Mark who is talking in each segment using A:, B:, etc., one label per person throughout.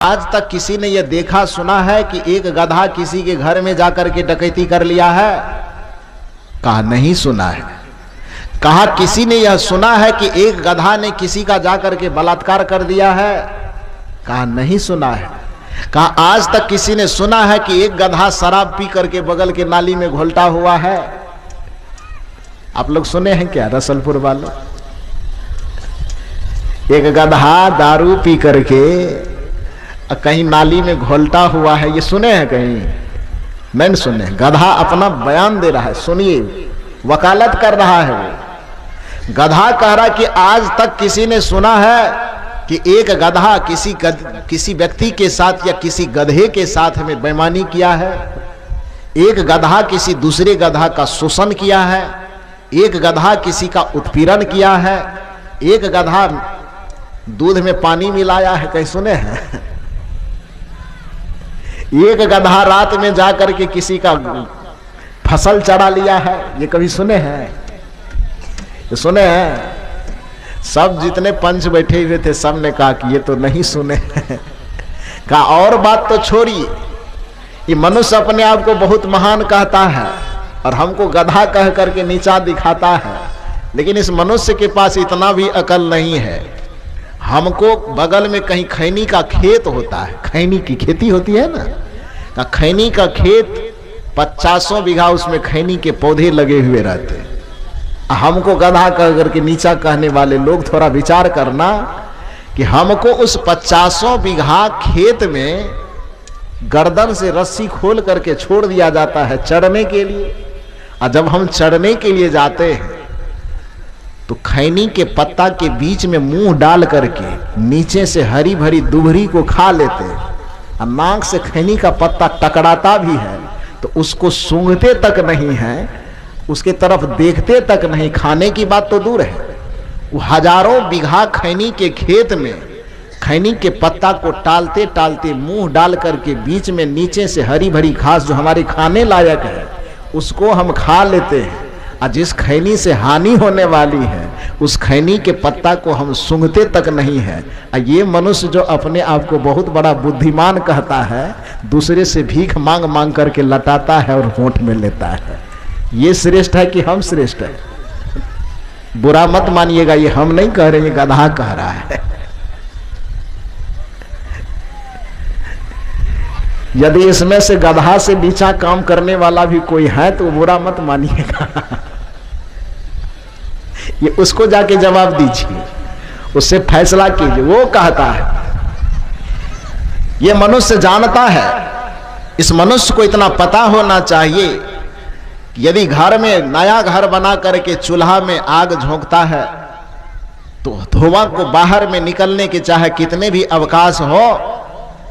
A: आज तक किसी ने यह देखा सुना है कि एक गधा किसी के घर में जाकर के डकैती कर लिया है? कहा नहीं सुना है। कहा किसी ने यह सुना है कि एक गधा ने किसी का जाकर के बलात्कार कर दिया है? कहा नहीं सुना है। कहा आज तक किसी ने सुना है कि एक गधा शराब पी करके बगल के नाली में घोलटा हुआ है? आप लोग सुने हैं क्या रसलपुर वालों? एक गधा दारू पी करके कहीं नाली में घोलटा हुआ है, ये सुने हैं? कहीं नहीं सुने। गधा अपना बयान दे रहा है, सुनिए, वकालत कर रहा है वो। गधा कह रहा कि आज तक किसी ने सुना है कि एक गधा किसी व्यक्ति के साथ या किसी गधे के साथ में बेईमानी किया है? एक गधा किसी दूसरे गधा का शोषण किया है? एक गधा किसी का उत्पीड़न किया है? एक गधा दूध में पानी मिलाया है? कहीं सुने हैं? एक गधा रात में जाकर के किसी का फसल चढ़ा लिया है? ये कभी सुने हैं? ये सुने हैं? सब जितने पंच बैठे हुए थे सब ने कहा कि ये तो नहीं सुने हैं। कहा और बात तो छोड़िए, ये मनुष्य अपने आप को बहुत महान कहता है और हमको गधा कह करके नीचा दिखाता है, लेकिन इस मनुष्य के पास इतना भी अकल नहीं है। हमको बगल में कहीं खैनी का खेत होता है, खैनी की खेती होती है ना, खैनी का खेत 50 बीघा, उसमें खैनी के पौधे लगे हुए रहते हैं। हमको गधा कह करके नीचा कहने वाले लोग थोड़ा विचार करना कि हमको उस 50 बीघा खेत में गर्दन से रस्सी खोल करके छोड़ दिया जाता है चढ़ने के लिए, और जब हम चढ़ने के लिए जाते हैं तो खैनी के पत्ता के बीच में मुंह डाल करके नीचे से हरी भरी दुभरी को खा लेते हैं, और नाक से खैनी का पत्ता टकराता भी है तो उसको सूंघते तक नहीं है, उसके तरफ देखते तक नहीं। खाने की बात तो दूर है, वो हजारों बीघा खैनी के खेत में खैनी के पत्ता को टालते टालते मुंह डाल करके बीच में नीचे से हरी भरी घास जो हमारे खाने लायक है उसको हम खा लेते हैं, और जिस खैनी से हानि होने वाली है उस खैनी के पत्ता को हम सूंघते तक नहीं है। ये मनुष्य जो अपने आप को बहुत बड़ा बुद्धिमान कहता है, दूसरे से भीख मांग मांग करके लटाता है और होंठ में लेता है, ये श्रेष्ठ है कि हम श्रेष्ठ है? बुरा मत मानिएगा, ये हम नहीं कह रहे, ये गधा कह रहा है। यदि इसमें से गधा से नीचा काम करने वाला भी कोई है तो बुरा मत मानिएगा। ये उसको जाके जवाब दीजिए, उससे फैसला कीजिए। वो कहता है, ये मनुष्य जानता है, इस मनुष्य को इतना पता होना चाहिए कि यदि घर में नया घर बना करके चूल्हा में आग झोंकता है तो धुआं को बाहर में निकलने के चाहे कितने भी अवकाश हो,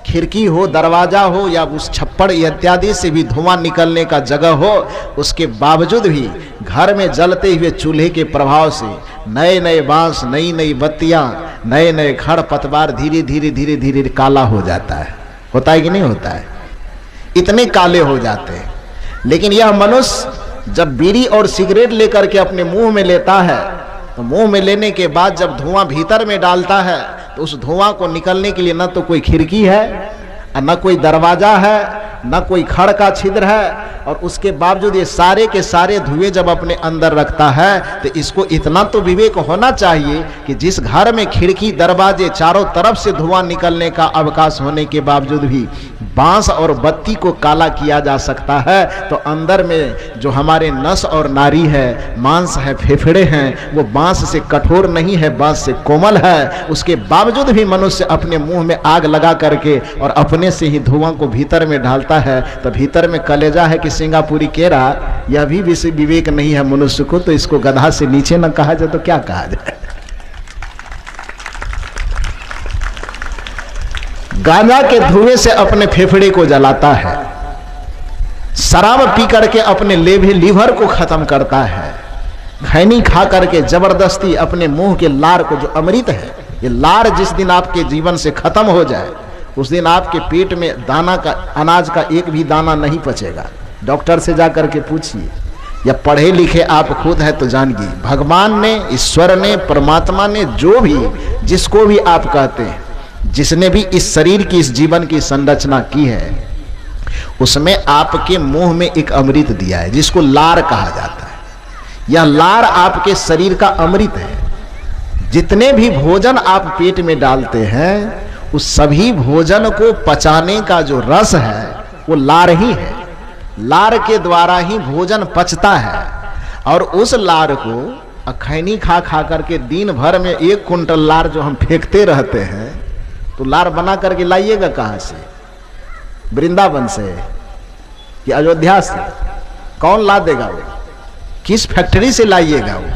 A: खिड़की हो, दरवाजा हो या उस छप्पड़ इत्यादि से भी धुआं निकलने का जगह हो, उसके बावजूद भी घर में जलते हुए चूल्हे के प्रभाव से नए नए बांस, नई नई बत्तियां, नए नए खड़ पतवार धीरे धीरे धीरे धीरे काला हो जाता है। होता है कि नहीं होता है? इतने काले हो जाते हैं। लेकिन यह मनुष्य जब बीड़ी और सिगरेट लेकर के अपने मुंह में लेता है तो मुंह में लेने के बाद जब धुआं भीतर में डालता है तो उस धुआं को निकलने के लिए न तो कोई खिड़की है, न कोई दरवाजा है, न कोई खड़ का छिद्र है, और उसके बावजूद ये सारे के सारे धुएं जब अपने अंदर रखता है तो इसको इतना तो विवेक होना चाहिए कि जिस घर में खिड़की दरवाजे चारों तरफ से धुआं निकलने का अवकाश होने के बावजूद भी बांस और बत्ती को काला किया जा सकता है, तो अंदर में जो हमारे नस और नारी है, मांस है, फेफड़े हैं, वो बांस से कठोर नहीं है, बांस से कोमल है। उसके बावजूद भी मनुष्य अपने मुंह में आग लगा करके और अपने से ही धुआं को भीतर में ढालता है, तो भीतर में कलेजा है कि सिंगापुरी केरा, यह भी विवेक नहीं है मनुष्य को, तो इसको गधा से नीचे न कहा जाए तो क्या कहा जाए? गांजा के धुएं से अपने फेफड़े को जलाता है, शराब पी करके अपने लीवर को खत्म करता है, खैनी खा करके जबरदस्ती अपने मुंह के लार को, जो अमृत है, ये लार जिस दिन आपके जीवन से खत्म हो जाए उस दिन आपके पेट में दाना का, अनाज का एक भी दाना नहीं पचेगा। डॉक्टर से जाकर के पूछिए, या पढ़े लिखे आप खुद है तो जानिए, भगवान ने, ईश्वर ने, परमात्मा ने, जो भी जिसको भी आप कहते हैं, जिसने भी इस शरीर की, इस जीवन की संरचना की है, उसमें आपके मुंह में एक अमृत दिया है जिसको लार कहा जाता है। यह लार आपके शरीर का अमृत है। जितने भी भोजन आप पेट में डालते हैं, उस सभी भोजन को पचाने का जो रस है वो लार ही है। लार के द्वारा ही भोजन पचता है। और उस लार को खैनी खा खा करके दिन भर में 1 कुंटल लार जो हम फेंकते रहते हैं, तो लार बना करके लाइएगा कहां से? वृंदावन से कि अयोध्या से? कौन ला देगा वो? किस फैक्ट्री से लाइएगा वो?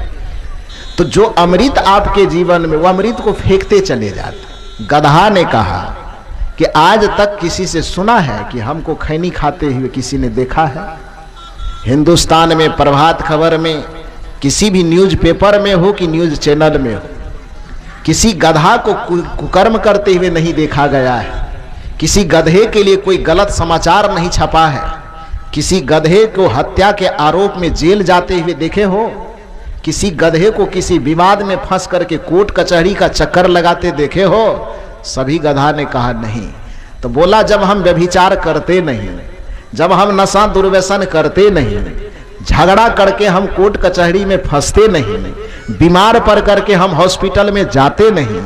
A: तो जो अमृत आपके जीवन में, वो अमृत को फेंकते चले जाते। गधा ने कहा कि आज तक किसी से सुना है कि हमको खैनी खाते हुए किसी ने देखा है? हिंदुस्तान में प्रभात खबर में, किसी भी न्यूज पेपर में हो कि न्यूज चैनल में हो, किसी गधा को कुकर्म करते हुए नहीं देखा गया है। किसी गधे के लिए कोई गलत समाचार नहीं छपा है। किसी गधे को हत्या के आरोप में जेल जाते हुए देखे हो? किसी गधे को किसी विवाद में फंस करके कोर्ट कचहरी का चक्कर लगाते देखे हो? सभी गधा ने कहा नहीं। तो बोला, जब हम व्यभिचार करते नहीं, जब हम नशा दुर्व्यसन करते नहीं, झगड़ा करके हम कोर्ट कचहरी में फंसते नहीं, बीमार पड़ करके हम हॉस्पिटल में जाते नहीं,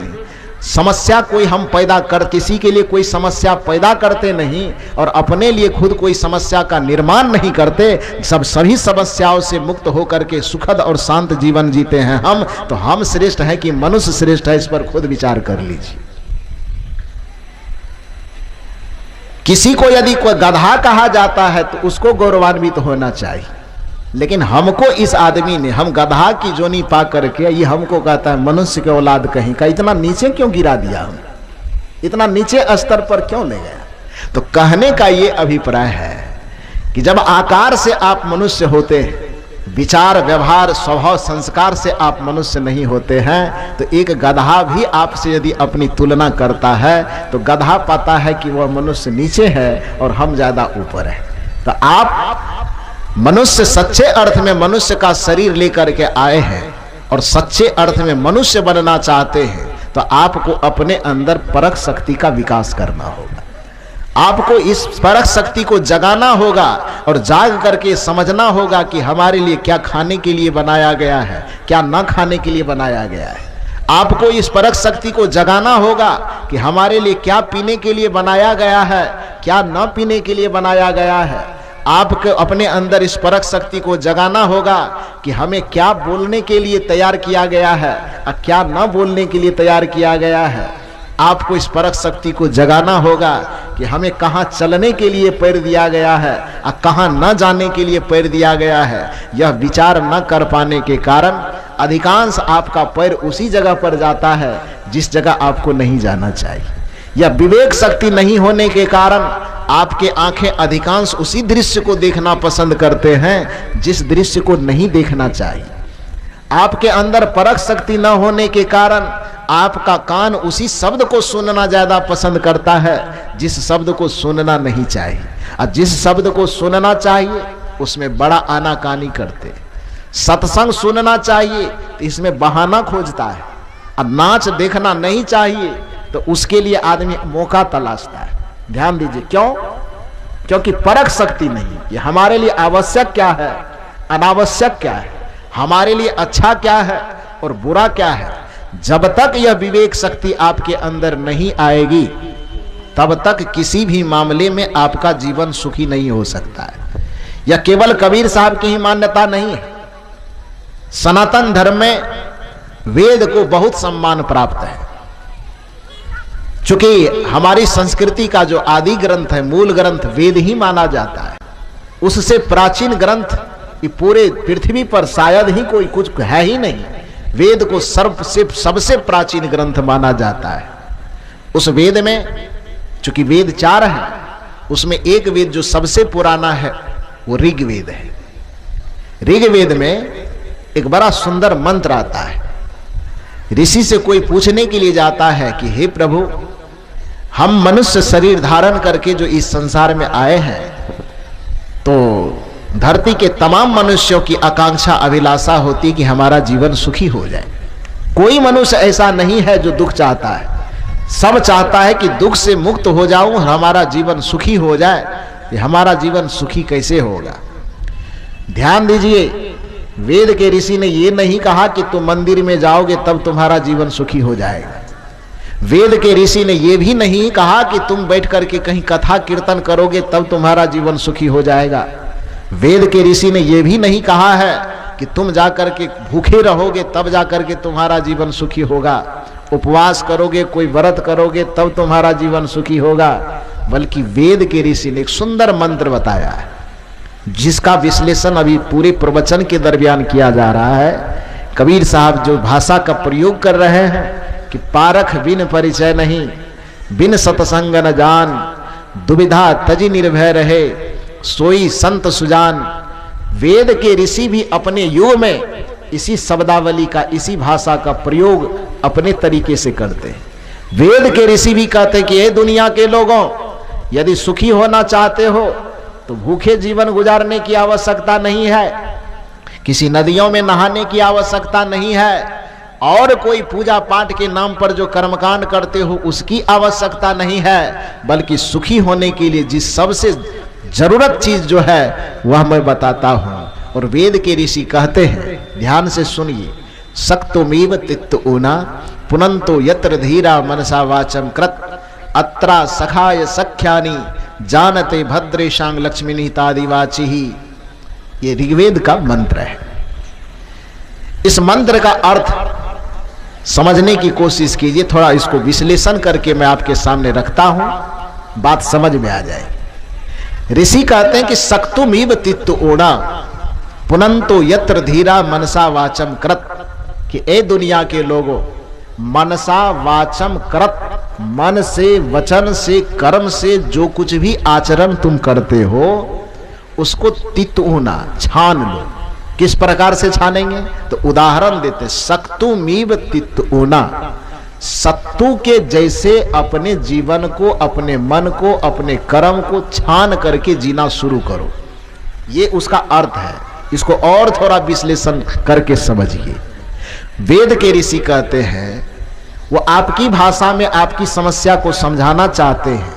A: समस्या कोई हम पैदा कर, किसी के लिए कोई समस्या पैदा करते नहीं और अपने लिए खुद कोई समस्या का निर्माण नहीं करते, सभी समस्याओं से मुक्त होकर के सुखद और शांत जीवन जीते हैं हम, तो हम श्रेष्ठ हैं कि मनुष्य श्रेष्ठ है? इस पर खुद विचार कर लीजिए। किसी को यदि कोई गधा कहा जाता है तो उसको गौरवान्वित होना चाहिए, लेकिन हमको इस आदमी ने, हम गधा की जोनी पा करके ये हमको कहता है मनुष्य के औलाद कहीं का। इतना नीचे क्यों गिरा दिया? हम इतना नीचे स्तर पर क्यों ले गया? तो कहने का ये अभिप्राय है कि जब आकार से आप मनुष्य होते हैं, विचार व्यवहार स्वभाव संस्कार से आप मनुष्य नहीं होते हैं, तो एक गधा भी आपसे यदि अपनी तुलना करता है तो गधा पाता है कि वह मनुष्य नीचे है और हम ज्यादा ऊपर है। तो आप मनुष्य सच्चे अर्थ में मनुष्य का शरीर लेकर के आए हैं और सच्चे अर्थ में मनुष्य बनना चाहते हैं, तो आपको अपने अंदर परख शक्ति का विकास करना होगा। आपको इस परख शक्ति को जगाना होगा और जाग करके समझना होगा कि हमारे लिए क्या खाने के लिए बनाया गया है, क्या न खाने के लिए बनाया गया है। आपको इस परख शक्ति को जगाना होगा कि हमारे लिए क्या पीने के लिए बनाया गया है, क्या न पीने के लिए बनाया गया है। आपको अपने अंदर इस परख शक्ति को जगाना होगा कि हमें क्या बोलने के लिए तैयार किया गया है और क्या न बोलने के लिए तैयार किया गया है। आपको इस परख शक्ति को जगाना होगा कि हमें कहाँ चलने के लिए पैर दिया गया है और कहाँ न जाने के लिए पैर दिया गया है। यह विचार न कर पाने के कारण अधिकांश आपका पैर उसी जगह पर जाता है जिस जगह आपको नहीं जाना चाहिए। यह विवेक शक्ति नहीं होने के कारण आपके आंखें अधिकांश उसी दृश्य को देखना पसंद करते हैं जिस दृश्य को नहीं देखना चाहिए। आपके अंदर परख शक्ति न होने के कारण आपका कान उसी शब्द को सुनना ज्यादा पसंद करता है जिस शब्द को सुनना नहीं चाहिए, और जिस शब्द को सुनना चाहिए उसमें बड़ा आनाकानी करते। सत्संग सुनना चाहिए तो इसमें बहाना खोजता है, और नाच देखना नहीं चाहिए तो उसके लिए आदमी मौका तलाशता है। ध्यान दीजिए, क्यों? क्योंकि परख शक्ति नहीं। ये हमारे लिए आवश्यक क्या है, अनावश्यक क्या है, हमारे लिए अच्छा क्या है और बुरा क्या है, जब तक यह विवेक शक्ति आपके अंदर नहीं आएगी तब तक किसी भी मामले में आपका जीवन सुखी नहीं हो सकता है। यह केवल कबीर साहब की ही मान्यता नहीं है। सनातन धर्म में वेद को बहुत सम्मान प्राप्त है। चूंकि हमारी संस्कृति का जो आदि ग्रंथ है, मूल ग्रंथ वेद ही माना जाता है। उससे प्राचीन ग्रंथ ये पूरे पृथ्वी पर शायद ही कोई कुछ है ही नहीं। वेद को सबसे प्राचीन ग्रंथ माना जाता है। उस वेद में चूंकि वेद 4 है, उसमें एक वेद जो सबसे पुराना है वो ऋग्वेद है। ऋग्वेद में एक बड़ा सुंदर मंत्र आता है। ऋषि से कोई पूछने के लिए जाता है कि हे प्रभु, हम मनुष्य शरीर धारण करके जो इस संसार में आए हैं, तो धरती के तमाम मनुष्यों की आकांक्षा अभिलाषा होती कि हमारा जीवन सुखी हो जाए। कोई मनुष्य ऐसा नहीं है जो दुख चाहता है। सब चाहता है कि दुख से मुक्त हो जाऊं, हमारा जीवन सुखी हो जाए। ये हमारा जीवन सुखी कैसे होगा? ध्यान दीजिए, वेद के ऋषि ने ये नहीं कहा कि तुम मंदिर में जाओगे तब तुम्हारा जीवन सुखी हो जाएगा। वेद के ऋषि ने यह भी नहीं कहा कि तुम बैठ करके कहीं कथा कीर्तन करोगे तब तुम्हारा जीवन सुखी हो जाएगा। वेद के ऋषि ने यह भी नहीं कहा है कि तुम जाकर के भूखे रहोगे तब जाकर के तुम्हारा जीवन सुखी होगा, उपवास करोगे, कोई व्रत करोगे तब तुम्हारा जीवन सुखी होगा। बल्कि वेद के ऋषि ने एक सुंदर मंत्र बताया है, जिसका विश्लेषण अभी पूरे प्रवचन के दरमियान किया जा रहा है। कबीर साहब जो भाषा का प्रयोग कर रहे हैं कि पारख बिन परिचय नहीं, बिन सतसंग न जान, दुविधा तजी निर्भय रहे, सोई संत सुजान। वेद के ऋषि भी अपने युग में इसी शब्दावली का, इसी भाषा का प्रयोग अपने तरीके से करते हैं। वेद के ऋषि भी कहते कि ये दुनिया के लोगों, यदि सुखी होना चाहते हो तो भूखे जीवन गुजारने की आवश्यकता नहीं है, किसी नदियों में नहाने की आवश्यकता नहीं है, और कोई पूजा पाठ के नाम पर जो कर्मकांड करते हो उसकी आवश्यकता नहीं है, बल्कि सुखी होने के लिए जिस सबसे जरूरत चीज जो है वह मैं बताता हूं। और वेद के ऋषि कहते हैं, ध्यान से सुनिए, सक्तुमेव तित्तूना पुनंतो यत्र धीरा मनसा वाचम कृत अत्रा सखाय सख्यानि जानते भद्रेशांग लक्ष्मी निहितादिवाची ही। ये ऋग्वेद का मंत्र है। इस मंत्र का अर्थ समझने की कोशिश कीजिए, थोड़ा इसको विश्लेषण करके मैं आपके सामने रखता हूं, बात समझ में आ जाए। ऋषि कहते हैं कि सक्तुमीव तित्तूना पुनंतो यत्र धीरा मनसा वाचम कृत, कि ए दुनिया के लोगों, मनसा वाचम कृत, मन से, वचन से, कर्म से जो कुछ भी आचरण तुम करते हो उसको तित्तूना, छान लो। किस प्रकार से छानेंगे? तो उदाहरण देते, सक्तुमीव तित्तूना, सत्तू के जैसे अपने जीवन को, अपने मन को, अपने कर्म को छान करके जीना शुरू करो। ये उसका अर्थ है। इसको और थोड़ा विश्लेषण करके समझिए। वेद के ऋषि कहते हैं, वो आपकी भाषा में आपकी समस्या को समझाना चाहते हैं,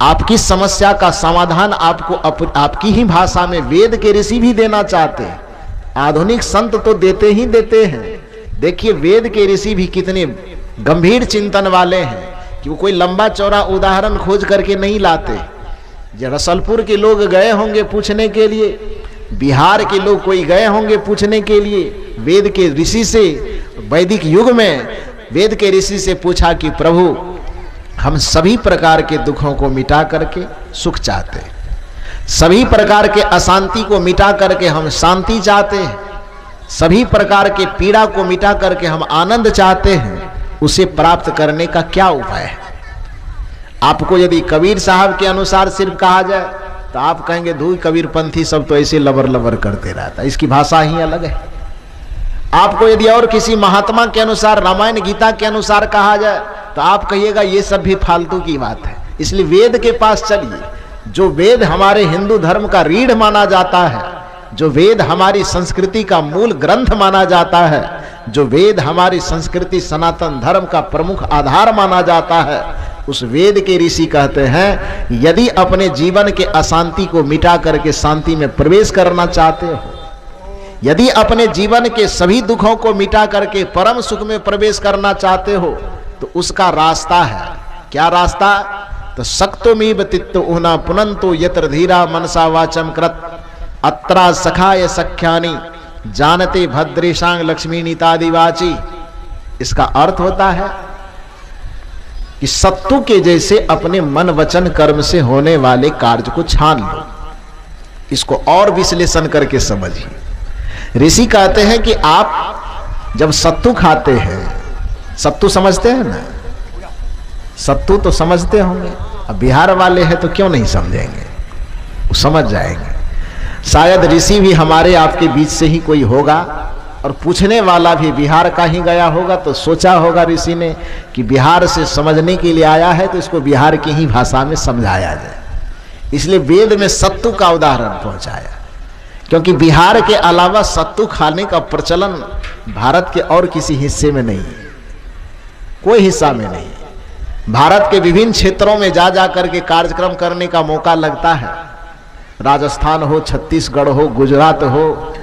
A: आपकी समस्या का समाधान आपको आपकी ही भाषा में वेद के ऋषि भी देना चाहते हैं। आधुनिक संत तो देते ही देते हैं। देखिए वेद के ऋषि भी कितने गंभीर चिंतन वाले हैं कि वो कोई लंबा चौड़ा उदाहरण खोज करके नहीं लाते। जब रसलपुर के लोग गए होंगे पूछने के लिए, बिहार के लोग कोई गए होंगे पूछने के लिए वेद के ऋषि से, वैदिक युग में वेद के ऋषि से पूछा कि प्रभु, हम सभी प्रकार के दुखों को मिटा करके सुख चाहते हैं, सभी प्रकार के अशांति को मिटा करके हम शांति चाहते हैं, सभी प्रकार के पीड़ा को मिटा करके हम आनंद चाहते हैं, उसे प्राप्त करने का क्या उपाय है? आपको यदि कबीर साहब के अनुसार सिर्फ कहा जाए तो आप कहेंगे धूई कबीरपंथी सब तो ऐसे लबर लबर करते रहता, इसकी भाषा ही अलग है। आपको यदि और किसी महात्मा के अनुसार, रामायण गीता के अनुसार कहा जाए तो आप कहिएगा ये सब भी फालतू की बात है। इसलिए वेद के पास चलिए। जो वेद हमारे हिंदू धर्म का रीढ़ माना जाता है, जो वेद हमारी संस्कृति का मूल ग्रंथ माना जाता है, जो वेद हमारी संस्कृति सनातन धर्म का प्रमुख आधार माना जाता है, उस वेद के ऋषि कहते हैं, यदि अपने जीवन के अशांति को मिटा करके शांति में प्रवेश करना चाहते हो, यदि अपने जीवन के सभी दुखों को मिटा करके परम सुख में प्रवेश करना चाहते हो, तो उसका रास्ता है। क्या रास्ता? तो सक्तुमीव तित्तूना पुनंतो यत्र धीरा मनसा वाचम कृत अत्रा सखाय सख्यानि जानते भद्रेशांग लक्ष्मी निहितादिवाची। इसका अर्थ होता है कि सत्तू के जैसे अपने मन वचन कर्म से होने वाले कार्य को छान लो। इसको और विश्लेषण करके समझिए। ऋषि कहते हैं कि आप जब सत्तू खाते हैं, सत्तू समझते हैं ना? सत्तू तो समझते होंगे, अब बिहार वाले हैं तो क्यों नहीं समझेंगे, वो समझ जाएंगे। शायद ऋषि भी हमारे आपके बीच से ही कोई होगा और पूछने वाला भी बिहार का ही गया होगा, तो सोचा होगा ऋषि ने कि बिहार से समझने के लिए आया है तो इसको बिहार की ही भाषा में समझाया जाए, इसलिए वेद में सत्तू का उदाहरण पहुंचाया। क्योंकि बिहार के अलावा सत्तू खाने का प्रचलन भारत के और किसी हिस्से में नहीं है, कोई हिस्सा में नहीं। भारत के विभिन्न क्षेत्रों में जा जा करके कार्यक्रम करने का मौका लगता है। राजस्थान हो, छत्तीसगढ़ हो, गुजरात हो,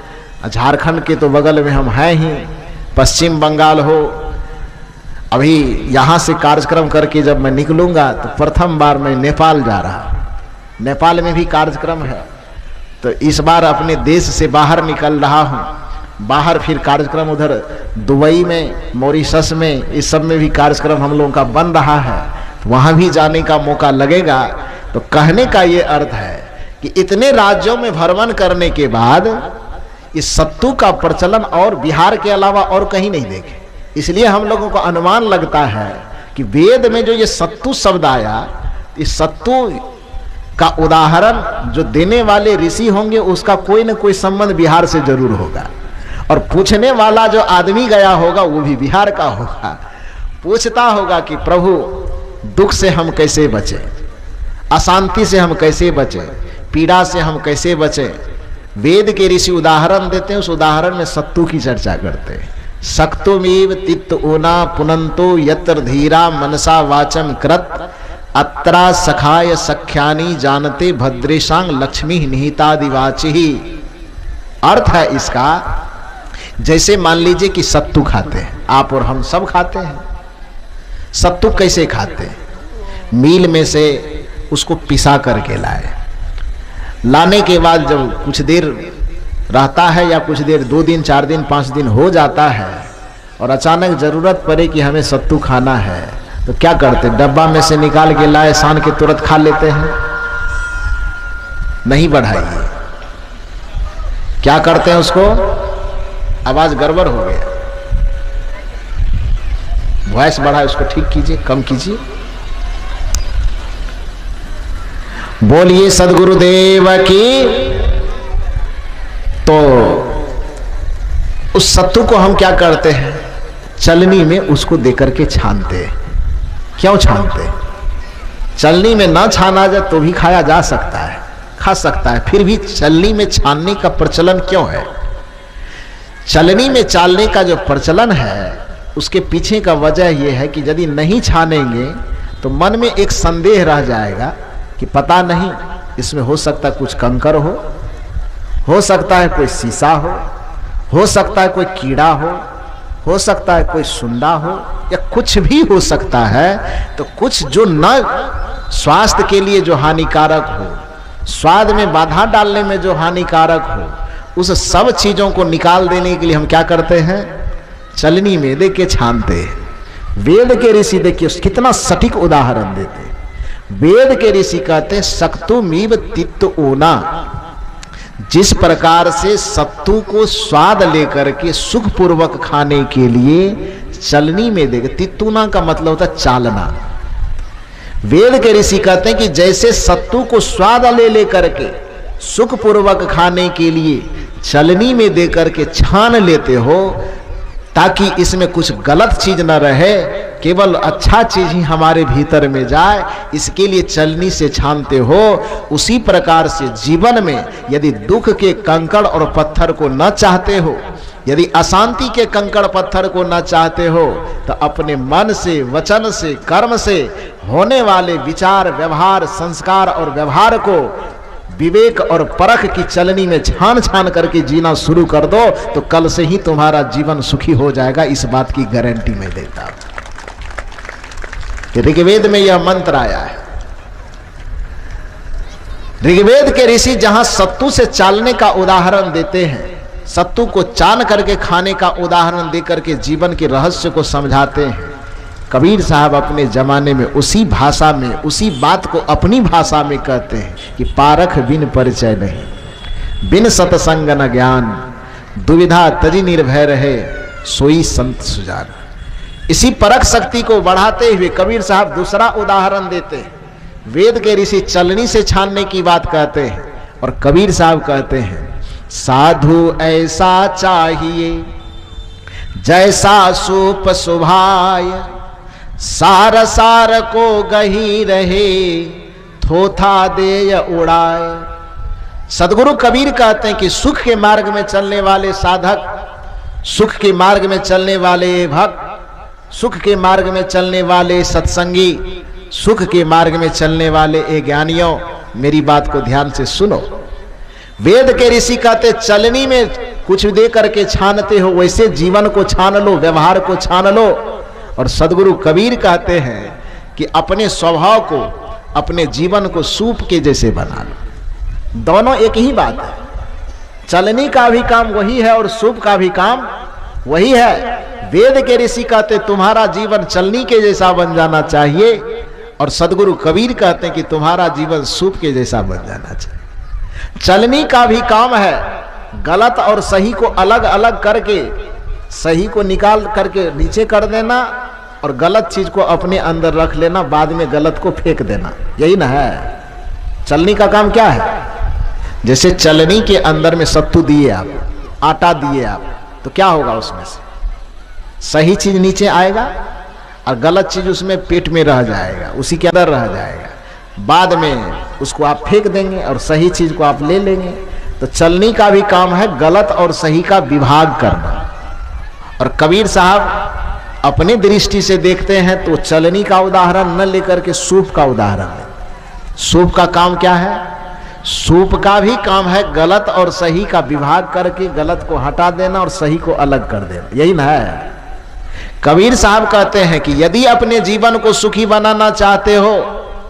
A: झारखंड के तो बगल में हम हैं ही, पश्चिम बंगाल हो। अभी यहाँ से कार्यक्रम करके जब मैं निकलूंगा तो प्रथम बार मैं नेपाल जा रहा। नेपाल में भी कार्यक्रम है, तो इस बार अपने देश से बाहर निकल रहा हूँ। बाहर फिर कार्यक्रम उधर दुबई में, मॉरिशस में, इस सब में भी कार्यक्रम हम लोगों का बन रहा है, तो वहाँ भी जाने का मौका लगेगा। तो कहने का ये अर्थ है कि इतने राज्यों में भ्रमण करने के बाद इस सत्तू का प्रचलन और बिहार के अलावा और कहीं नहीं देखे। इसलिए हम लोगों को अनुमान लगता है कि वेद में जो ये सत्तू शब्द आया, इस सत्तू का उदाहरण जो देने वाले ऋषि होंगे उसका कोई न कोई संबंध बिहार से जरूर होगा, और पूछने वाला जो आदमी गया होगा वो भी बिहार का होगा। पूछता होगा कि प्रभु दुख से हम कैसे बचे, अशांति से हम कैसे बचे, पीड़ा से हम कैसे बचे। वेद के ऋषि उदाहरण देते हैं, उस उदाहरण में सत्तू की चर्चा करते हैं। सक्तुमीव तित्त ओना पुनंतो यत्र धीरा मनसा वाचम कृत अत्रा सखाय सख्यानी जानते भद्रेशांग लक्ष्मी निहितादिवाची। अर्थ है इसका, जैसे मान लीजिए कि सत्तू खाते हैं, आप और हम सब खाते हैं। सत्तू कैसे खाते हैं? मील में से उसको पिसा करके लाए, लाने के बाद जब कुछ देर रहता है या कुछ देर 2 दिन 4 दिन 5 दिन हो जाता है और अचानक जरूरत पड़े कि हमें सत्तू खाना है, तो क्या करते? डब्बा में से निकाल के लाए, सान के तुरंत खा लेते हैं? नहीं बढ़ाइए। क्या करते हैं उसको? आवाज गड़बड़ हो गया, वॉइस बढ़ा, उसको ठीक कीजिए, कम कीजिए। बोलिए सदगुरुदेव की। तो उस सत्तू को हम क्या करते हैं? चलनी में उसको देकर के छानते हैं। क्यों छानते हैं? चलनी में ना छाना जाए तो भी खाया जा सकता है, खा सकता है, फिर भी चलनी में छानने का प्रचलन क्यों है? चलनी में चालने का जो प्रचलन है उसके पीछे का वजह यह है कि यदि नहीं छानेंगे तो मन में एक संदेह रह जाएगा कि पता नहीं इसमें हो सकता कुछ कंकर हो सकता है कोई शीशा हो सकता है कोई कीड़ा हो सकता है कोई सुंडा हो, या कुछ भी हो सकता है। तो कुछ जो न स्वास्थ्य के लिए जो हानिकारक हो, स्वाद में बाधा डालने में जो हानिकारक हो, उस सब चीजों को निकाल देने के लिए हम क्या करते हैं? चलनी में दे के छानते हैं। वेद के ऋषि देखिए कितना सटीक उदाहरण देते हैं। वेद के ऋषि कहते हैं सक्तुमीव तित्त ओना। जिस प्रकार से सत्तू को स्वाद लेकर के सुख पूर्वक खाने के लिए चलनी में देगा, तित्तुना का मतलब होता है चालना। वेद के ऋषि कहते हैं कि जैसे सत्तू को स्वाद ले करके सुख पूर्वक खाने के लिए चलनी में दे करके छान लेते हो, ताकि इसमें कुछ गलत चीज न रहे, केवल अच्छा चीज ही हमारे भीतर में जाए, इसके लिए चलनी से छानते हो। उसी प्रकार से जीवन में यदि दुख के कंकड़ और पत्थर को न चाहते हो, यदि अशांति के कंकड़ पत्थर को न चाहते हो, तो अपने मन से, वचन से, कर्म से होने वाले विचार, व्यवहार, संस्कार और व्यवहार को विवेक और परख की चलनी में छान छान करके जीना शुरू कर दो, तो कल से ही तुम्हारा जीवन सुखी हो जाएगा। इस बात की गारंटी मैं देता हूं। ऋग्वेद में यह मंत्र आया है। ऋग्वेद के ऋषि जहां सत्तू से चालने का उदाहरण देते हैं, सत्तू को चान करके खाने का उदाहरण देकर के जीवन के रहस्य को समझाते हैं, कबीर साहब अपने जमाने में उसी भाषा में उसी बात को अपनी भाषा में कहते हैं कि पारख बिन परिचय नहीं, बिन सतसंग न ज्ञान, दुविधा तजी निर्भय रहे, सोई संत सुजान। इसी परख शक्ति को बढ़ाते हुए कबीर साहब दूसरा उदाहरण देते हैं। वेद के ऋषि चलनी से छानने की बात कहते हैं, और कबीर साहब कहते हैं साधु ऐसा चाहिए जैसा सूप सुभाय, सार सार को गही रहे, थोथा देय उड़ाए। सदगुरु कबीर कहते हैं कि सुख के मार्ग में चलने वाले साधक, सुख के मार्ग में चलने वाले भक्त सुख के मार्ग में चलने वाले सत्संगी, सुख के मार्ग में चलने वाले ए ज्ञानियों, मेरी बात को ध्यान से सुनो। वेद के ऋषि कहते चलनी में कुछ दे करके छानते हो, वैसे जीवन को छान लो, व्यवहार को छान लो। और सदगुरु कबीर कहते हैं कि अपने स्वभाव को, अपने जीवन को सूप के जैसे बना लो। दोनों एक ही बात है। चलनी का भी काम वही है और सूप का भी काम वही है। वेद के ऋषि कहते तुम्हारा जीवन चलनी के जैसा बन जाना चाहिए, और सदगुरु कबीर कहते हैं कि तुम्हारा जीवन सूप के जैसा बन जाना चाहिए। चलनी का भी काम है गलत और सही को अलग अलग करके, सही को निकाल करके नीचे कर देना और गलत चीज को अपने अंदर रख लेना, बाद में गलत को फेंक देना, यही ना है चलनी का काम। क्या है? जैसे चलनी के अंदर में सत्तू दिए आप, आटा दिए आप, तो क्या होगा उसमें से? सही चीज नीचे आएगा और गलत चीज उसमें पेट में रह जाएगा, उसी के अंदर रह जाएगा। बाद में उसको आप फेंक देंगे और सही चीज को आप ले लेंगे। तो चलनी का भी काम है गलत और सही का विभाग करना। और कबीर साहब अपने दृष्टि से देखते हैं तो चलनी का उदाहरण न लेकर के सूप का उदाहरण है। सूप का काम क्या है? सूप का भी काम है गलत और सही का विभाग करके गलत को हटा देना और सही को अलग कर देना, यही ना है। कबीर साहब कहते हैं कि यदि अपने जीवन को सुखी बनाना चाहते हो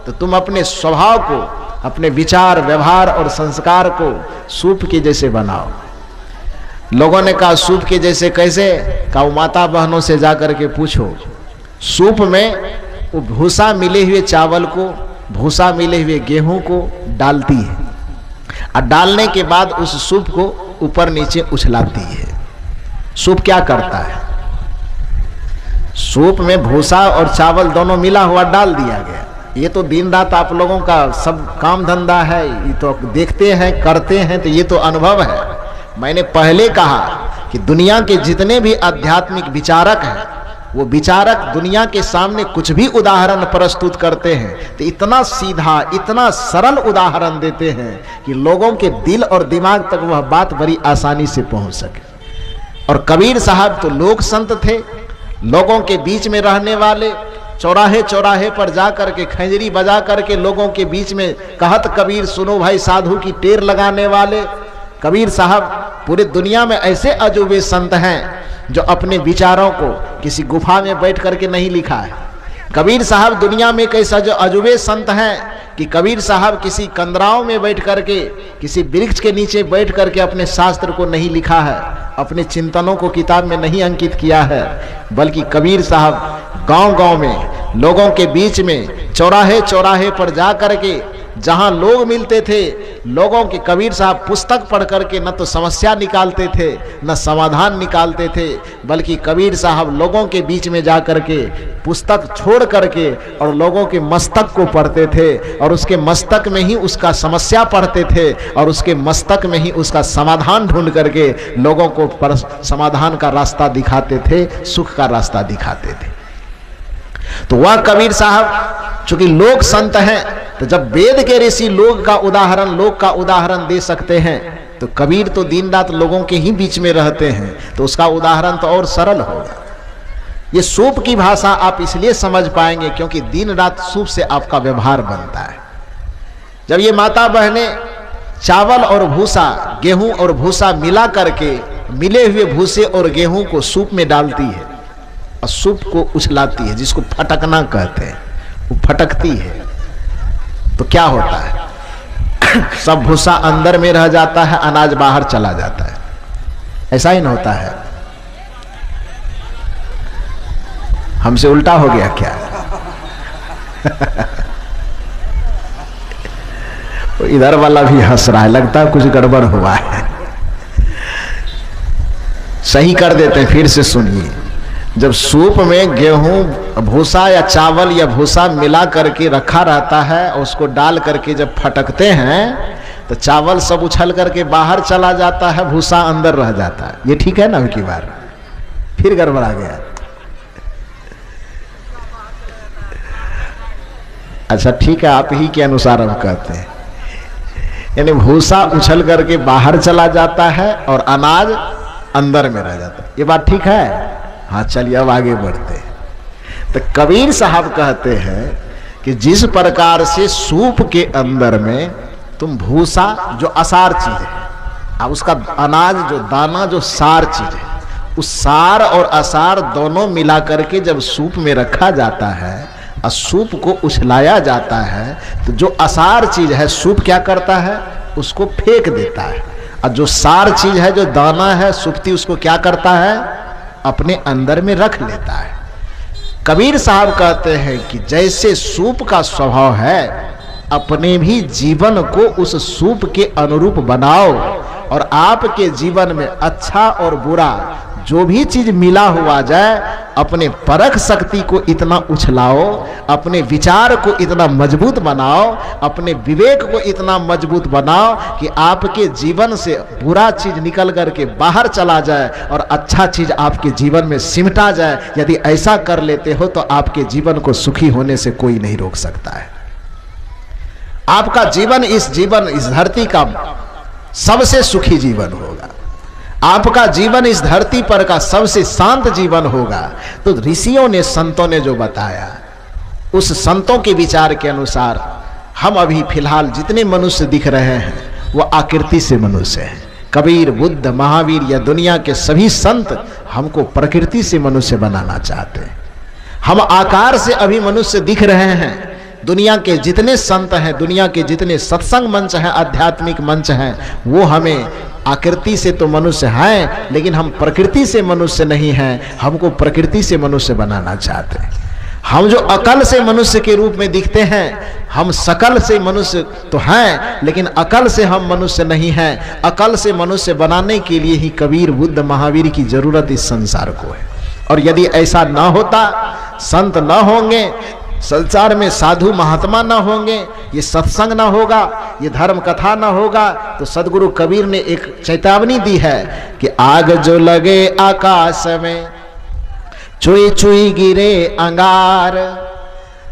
A: तो तुम अपने स्वभाव को, अपने विचार, व्यवहार और संस्कार को सूप के जैसे बनाओ। लोगों ने कहा सूप के जैसे कैसे? कहा माता बहनों से जाकर के पूछो। सूप में वो भूसा मिले हुए चावल को, भूसा मिले हुए गेहूं को डालती है और डालने के बाद उस सूप को ऊपर नीचे उछलाती है। सूप क्या करता है? सूप में भूसा और चावल दोनों मिला हुआ डाल दिया गया। ये तो दिन रात आप लोगों का सब काम धंधा है, ये तो देखते हैं, करते हैं, तो ये तो अनुभव है। मैंने पहले कहा कि दुनिया के जितने भी आध्यात्मिक विचारक हैं, वो विचारक दुनिया के सामने कुछ भी उदाहरण प्रस्तुत करते हैं तो इतना सीधा, इतना सरल उदाहरण देते हैं कि लोगों के दिल और दिमाग तक वह बात बड़ी आसानी से पहुंच सके। और कबीर साहब तो लोक संत थे, लोगों के बीच में रहने वाले, चौराहे चौराहे पर जा करके खंजरी बजा करके लोगों के बीच में कहत कबीर सुनो भाई साधु की टेर लगाने वाले कबीर साहब। पूरे दुनिया में ऐसे अजूबे संत हैं जो अपने विचारों को किसी गुफा में बैठ करके नहीं लिखा है। कबीर साहब दुनिया में कैसा जो अजूबे संत हैं कि कबीर साहब किसी कंदराओं में बैठ करके, किसी वृक्ष के नीचे बैठ करके अपने शास्त्र को नहीं लिखा है, अपने चिंतनों को किताब में नहीं अंकित किया है, बल्कि कबीर साहब गांव गांव में, लोगों के बीच में, चौराहे चौराहे पर जा करके जहां लोग मिलते थे, लोगों के कबीर साहब पुस्तक पढ़ करके न तो समस्या निकालते थे न समाधान निकालते थे, बल्कि कबीर साहब लोगों के बीच में जा करके पुस्तक छोड़ करके और लोगों के मस्तक को पढ़ते थे और उसके मस्तक में ही उसका समस्या पढ़ते थे और उसके मस्तक में ही उसका समाधान ढूंढ करके लोगों को समाधान का रास्ता दिखाते थे, सुख का रास्ता दिखाते थे। तो वह कबीर साहब चूंकि लोक संत हैं, तो जब वेद के ऋषि लोक का उदाहरण दे सकते हैं, तो कबीर तो दिन रात लोगों के ही बीच में रहते हैं, तो उसका उदाहरण तो और सरल होगा। ये सूप की भाषा आप इसलिए समझ पाएंगे क्योंकि दिन रात सूप से आपका व्यवहार बनता है। जब ये माता बहनें चावल और भूसा, गेहूं और भूसा मिला करके, मिले हुए भूसे और गेहूं को सूप में डालती है और सूप को उछलाती है, जिसको फटकना कहते हैं, वो फटकती है, तो क्या होता है? सब भूसा अंदर में रह जाता है, अनाज बाहर चला जाता है। ऐसा ही ना होता है? हमसे उल्टा हो गया क्या? इधर वाला भी हंस रहा है, लगता है कुछ गड़बड़ हुआ है। सही कर देते हैं, फिर से सुनिए। जब सूप में गेहूं, भूसा या चावल या भूसा मिला करके रखा रहता है और उसको डाल करके जब फटकते हैं तो चावल सब उछल करके बाहर चला जाता है, भूसा अंदर रह जाता है। ये ठीक है ना? की बार फिर गड़बड़ा गया। अच्छा ठीक है, आप ही के अनुसार हम कहते हैं, यानी भूसा उछल करके बाहर चला जाता है और अनाज अंदर में रह जाता है। ये बात ठीक है? हाँ चलिए अब आगे बढ़ते हैं। तो कबीर साहब कहते हैं कि जिस प्रकार से सूप के अंदर में तुम भूसा जो असार चीज है, अब उसका अनाज जो दाना जो सार चीज है, उस सार और असार दोनों मिला करके जब सूप में रखा जाता है और सूप को उछलाया जाता है, तो जो असार चीज है सूप क्या करता है, उसको फेंक देता है, और जो सार चीज है जो दाना है सुप्ति उसको क्या करता है, अपने अंदर में रख लेता है। कबीर साहब कहते हैं कि जैसे सूप का स्वभाव है, अपने भी जीवन को उस सूप के अनुरूप बनाओ और आपके जीवन में अच्छा और बुरा जो भी चीज मिला हुआ जाए, अपने परख शक्ति को इतना उछलाओ, अपने विचार को इतना मजबूत बनाओ, अपने विवेक को इतना मजबूत बनाओ कि आपके जीवन से बुरा चीज निकल करके बाहर चला जाए और अच्छा चीज आपके जीवन में सिमटा जाए। यदि ऐसा कर लेते हो तो आपके जीवन को सुखी होने से कोई नहीं रोक सकता है। आपका जीवन इस धरती का सबसे सुखी जीवन होगा, आपका जीवन इस धरती पर का सबसे शांत जीवन होगा। तो ऋषियों ने संतों ने जो बताया, उस संतों के विचार के अनुसार हम अभी फिलहाल जितने मनुष्य दिख रहे हैं वो आकृति से मनुष्य हैं। कबीर, बुद्ध, महावीर या दुनिया के सभी संत हमको प्रकृति से मनुष्य बनाना चाहते हैं। हम आकार से अभी मनुष्य दिख रहे हैं। दुनिया के जितने संत हैं, दुनिया के जितने सत्संग मंच हैं, आध्यात्मिक मंच हैं, वो हमें आकृति से तो मनुष्य हैं, लेकिन हम प्रकृति से मनुष्य नहीं हैं। हमको प्रकृति से मनुष्य बनाना चाहते हैं। हम जो अकल से मनुष्य के रूप में दिखते हैं, हम सकल से मनुष्य तो हैं, लेकिन अकल से हम मनुष्य नहीं हैं। अकल से मनुष्य बनाने के लिए ही कबीर, बुद्ध, महावीर की जरूरत इस संसार को है। और यदि ऐसा ना होता, संत न होंगे, संसार में साधु महात्मा ना होंगे, ये सत्संग ना होगा, ये धर्म कथा ना होगा, तो सदगुरु कबीर ने एक चेतावनी दी है कि आग जो लगे आकाश में, चुई चुई गिरे अंगार,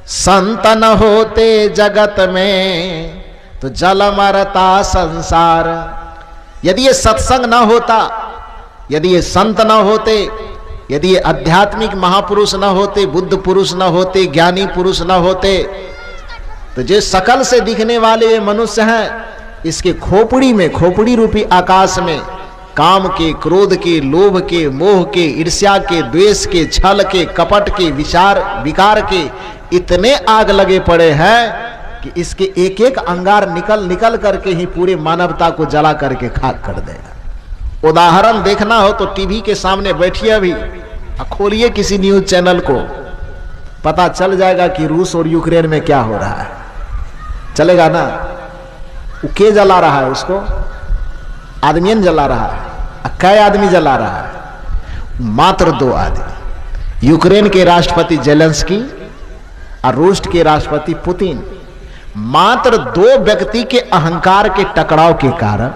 A: संत न होते जगत में तो जल मरता संसार। यदि ये सत्संग ना होता, यदि ये संत ना होते, यदि ये आध्यात्मिक महापुरुष न होते, बुद्ध पुरुष न होते, ज्ञानी पुरुष न होते, तो जो सकल से दिखने वाले ये मनुष्य हैं, इसके खोपड़ी में, खोपड़ी रूपी आकाश में काम के, क्रोध के, लोभ के, मोह के, ईर्ष्या के, द्वेष के, छल के, कपट के, विचार विकार के इतने आग लगे पड़े हैं कि इसके एक एक अंगार निकल निकल करके ही पूरे मानवता को जला करके खाक कर देगा। उदाहरण देखना हो तो टीवी के सामने बैठिए अभी, खोलिए किसी न्यूज चैनल को, पता चल जाएगा कि रूस और यूक्रेन में क्या हो रहा है। चलेगा ना? वो के जला रहा है उसको? आदमी जला रहा है। कई आदमी जला रहा है? मात्र 2 आदमी, यूक्रेन के राष्ट्रपति जेलेंस्की और रूस के राष्ट्रपति पुतिन। मात्र 2 व्यक्ति के अहंकार के टकराव के कारण,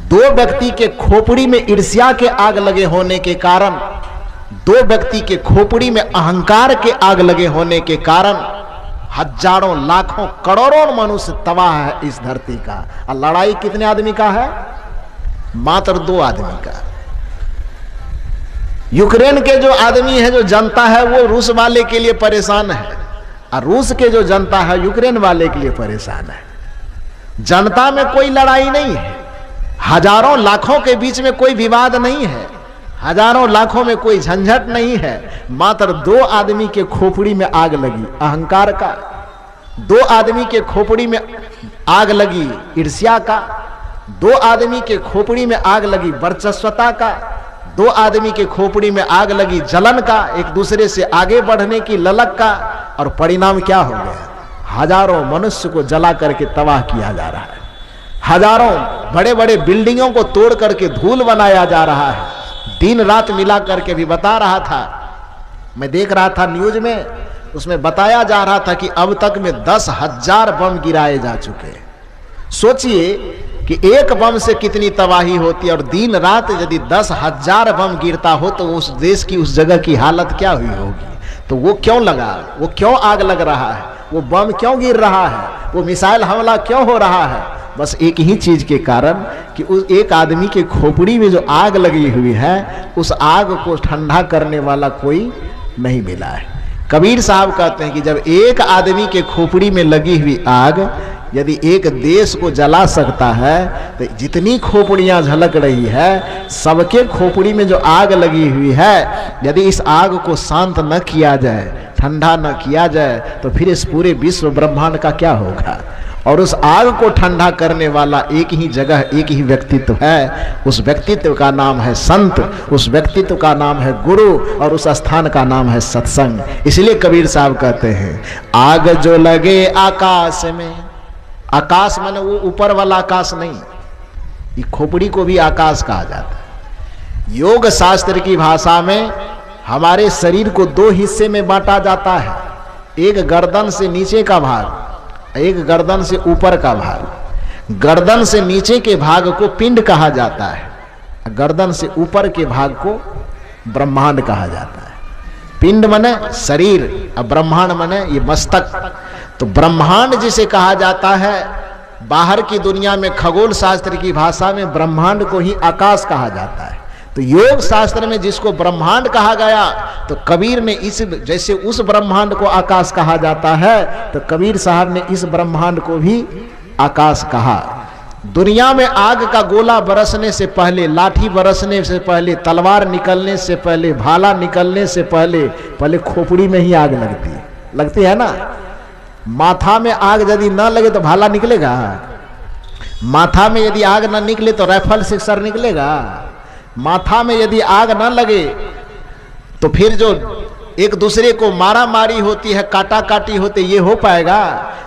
A: 2 व्यक्ति के खोपड़ी में ईर्ष्या के आग लगे होने के कारण, 2 व्यक्ति के खोपड़ी में अहंकार के आग लगे होने के कारण हजारों, लाखों, करोड़ों मनुष्य तबाह है इस धरती का। और लड़ाई कितने आदमी का है? मात्र 2 आदमी का। यूक्रेन के जो आदमी है, जो जनता है, वो रूस वाले के लिए परेशान है, और रूस के जो जनता है यूक्रेन वाले के लिए परेशान है। जनता में कोई लड़ाई नहीं है, हजारों लाखों के बीच में कोई विवाद नहीं है, हजारों लाखों में कोई झंझट नहीं है। मात्र 2 आदमी के खोपड़ी में आग लगी अहंकार का, 2 आदमी के खोपड़ी में आग लगी ईर्ष्या का, 2 आदमी के खोपड़ी में आग लगी वर्चस्वता का, 2 आदमी के खोपड़ी में आग लगी जलन का, एक दूसरे से आगे बढ़ने की ललक का। और परिणाम क्या हो गया? हजारों मनुष्य को जला करके तबाह किया जा रहा है, हजारों बड़े बड़े बिल्डिंगों को तोड़ करके धूल बनाया जा रहा है। दिन रात मिला करके भी बता रहा था, मैं देख रहा था न्यूज में, उसमें बताया जा रहा था कि अब तक में 10,000 बम गिराए जा चुके हैं। सोचिए कि एक बम से कितनी तबाही होती है, और दिन रात यदि 10,000 बम गिरता हो तो उस देश की, उस जगह की हालत क्या हुई होगी। तो वो क्यों लगा, वो क्यों आग लग रहा है, वो बम क्यों गिर रहा है, वो मिसाइल हमला क्यों हो रहा है? बस एक ही चीज के कारण कि उस एक आदमी के खोपड़ी में जो आग लगी हुई है, उस आग को ठंडा करने वाला कोई नहीं मिला है। कबीर साहब कहते हैं कि जब एक आदमी के खोपड़ी में लगी हुई आग यदि एक देश को जला सकता है, तो जितनी खोपड़ियां झलक रही है, सबके खोपड़ी में जो आग लगी हुई है, यदि इस आग को शांत न किया जाए, ठंडा न किया जाए, तो फिर इस पूरे विश्व ब्रह्मांड का क्या होगा। और उस आग को ठंडा करने वाला एक ही जगह, एक ही व्यक्तित्व है। उस व्यक्तित्व का नाम है संत, उस व्यक्तित्व का नाम है गुरु, और उस स्थान का नाम है सत्संग। इसलिए कबीर साहब कहते हैं, आग जो लगे आकाश में, आकाश माने वो ऊपर वाला आकाश नहीं, ये खोपड़ी को भी आकाश कहा जाता है। योग शास्त्र की भाषा में हमारे शरीर को दो हिस्से में बांटा जाता है, एक गर्दन से नीचे का भाग, एक गर्दन से ऊपर का भाग। गर्दन से नीचे के भाग को पिंड कहा जाता है, गर्दन से ऊपर के भाग को ब्रह्मांड कहा जाता है। पिंड माने शरीर, और ब्रह्मांड माने ये मस्तक। तो ब्रह्मांड जिसे कहा जाता है, बाहर की दुनिया में खगोल शास्त्र की भाषा में ब्रह्मांड को ही आकाश कहा जाता है। तो योग शास्त्र में जिसको ब्रह्मांड कहा गया, तो कबीर ने इस, जैसे उस ब्रह्मांड को आकाश कहा जाता है, तो कबीर साहब ने इस ब्रह्मांड को भी आकाश कहा। दुनिया में आग का गोला बरसने से पहले, लाठी बरसने से पहले, तलवार निकलने से पहले, भाला निकलने से पहले खोपड़ी में ही आग लगती है ना। माथा में आग यदि न लगे तो भाला निकलेगा, माथा में यदि आग न निकले तो राइफल से सर निकलेगा। माथा में यदि आग न लगे तो फिर जो एक दूसरे को मारा मारी होती है, काटा काटी होती, ये हो पाएगा।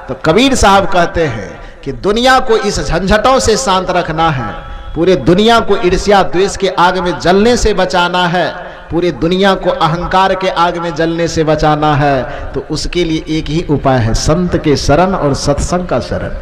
A: तो कबीर साहब कहते हैं कि दुनिया को इस झंझटों से शांत रखना है, पूरे दुनिया को ईर्ष्या द्वेष के आग में जलने से बचाना है, पूरे दुनिया को अहंकार के आग में जलने से बचाना है। तो उसके लिए एक ही उपाय है, संत के शरण और सत्संग का शरण।